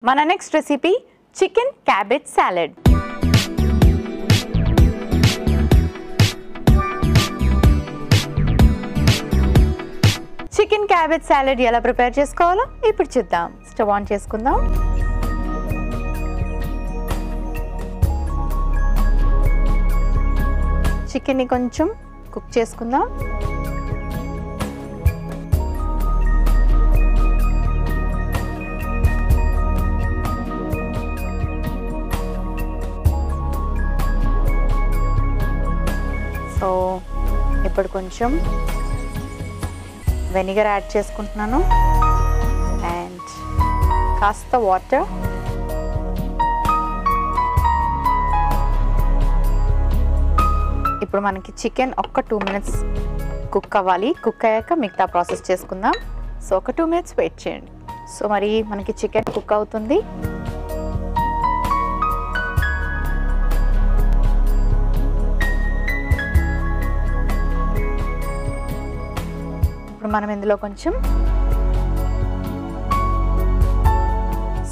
మన next recipe chicken cabbage salad. Chicken cabbage salad ఎలా prepare చేసుకోవాలో ఇప్పుడు చూద్దాం. స్టవ్ ఆన్ చేసుకుందాం. చికెన్ని కొంచెం కుక్ చేసుకుందాం. సో ఇప్పుడు కొంచెం వెనిగర్ యాడ్ చేసుకుంటున్నాను అండ్ కాస్త వాటర్. ఇప్పుడు మనకి చికెన్ ఒక్క 2 minutes కుక్ అవ్వాలి. కుక్ అయ్యాక మిగతా ప్రాసెస్ చేసుకుందాం. సో ఒక 2 minutes వెయిట్ చేయండి. సో మరి మనకి చికెన్ కుక్ అవుతుంది. ఇప్పుడు మనం ఇందులో కొంచెం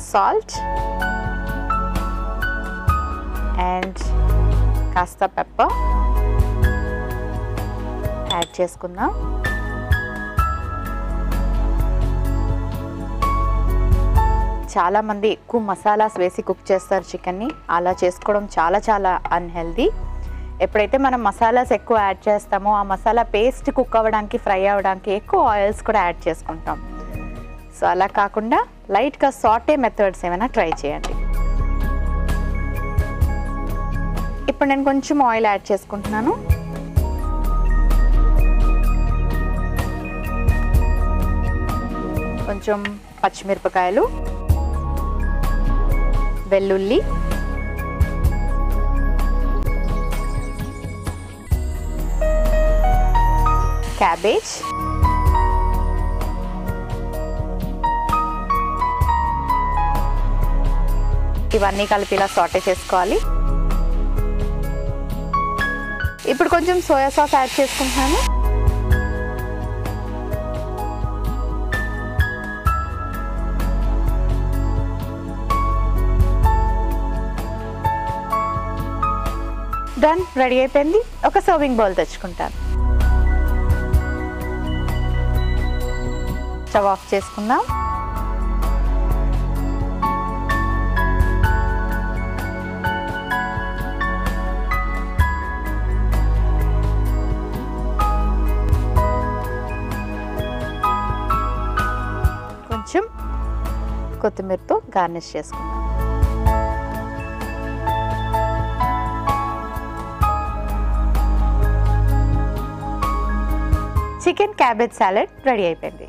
సాల్ట్ అండ్ కాస్త పెప్పర్ యాడ్ చేసుకుందాం. చాలామంది ఎక్కువ మసాలాస్ వేసి కుక్ చేస్తారు చికెన్ని. అలా చేసుకోవడం చాలా అన్హెల్దీ. ఎప్పుడైతే మనం మసాలాస్ ఎక్కువ యాడ్ చేస్తామో ఆ మసాలా పేస్ట్ కుక్ అవ్వడానికి, ఫ్రై అవ్వడానికి ఎక్కువ ఆయిల్స్ కూడా యాడ్ చేసుకుంటాం. సో అలా కాకుండా లైట్గా సాటే మెథడ్స్ ఏమైనా ట్రై చేయండి. ఇప్పుడు నేను కొంచెం ఆయిల్ యాడ్ చేసుకుంటున్నాను. కొంచెం పచ్చిమిరపకాయలు, వెల్లుల్లి, క్యాబేజ్, ఇవన్నీ కలిపి ఇలా సాటే చేసుకోవాలి. ఇప్పుడు కొంచెం సోయా సాస్ యాడ్ చేసుకుంటున్నాను. డన్, రెడీ అయిపోయింది. ఒక సర్వింగ్ బౌల్ తెచ్చుకుంటాను. స్టవ్ ఆఫ్ చేసుకుందాం. కొంచెం కొత్తిమీరతో గార్నిష్ చేసుకుందాం. చికెన్ క్యాబేజ్ సాలడ్ రెడీ అయిపోయింది.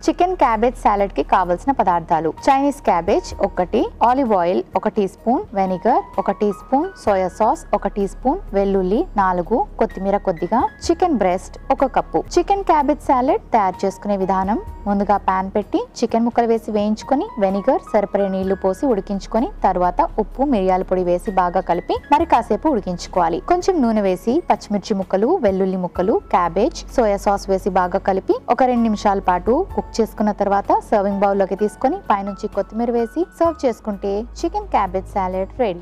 చికెన్ క్యాబేజ్ సాలడ్ కి కావలసిన పదార్థాలు: Chinese cabbage 1, olive oil 1 teaspoon, vinegar 1 teaspoon, soya sauce 1 teaspoon, వెల్లుల్లి 4, కొత్తిమీర కొద్దిగా, చికెన్ బ్రెస్ట్ 1 కప్పు. చికెన్ క్యాబేజ్ సాలడ్ తయారు చేసుకునే విధానం: ముందుగా పాన్ పెట్టి చికెన్ ముక్కలు వేసి వేయించుకొని వెనిగర్, సరిపడే నీళ్లు పోసి ఉడికించుకొని తర్వాత ఉప్పు, మిరియాల పొడి వేసి బాగా కలిపి మరి కాసేపు ఉడికించుకోవాలి. కొంచెం నూనె వేసి పచ్చిమిర్చి ముక్కలు, వెల్లుల్లి ముక్కలు, క్యాబేజ్, సోయా సాస్ వేసి బాగా కలిపి ఒక 2 నిమిషాల పాటు కుక్ చేసుకున్న తర్వాత సర్వింగ్ బౌల్ లోకి తీసుకొని పైనుంచి కొత్తిమీర వేసి సర్వ్ చేసుకుంటే చికెన్ క్యాబేజ్ సాలడ్ రెడీ.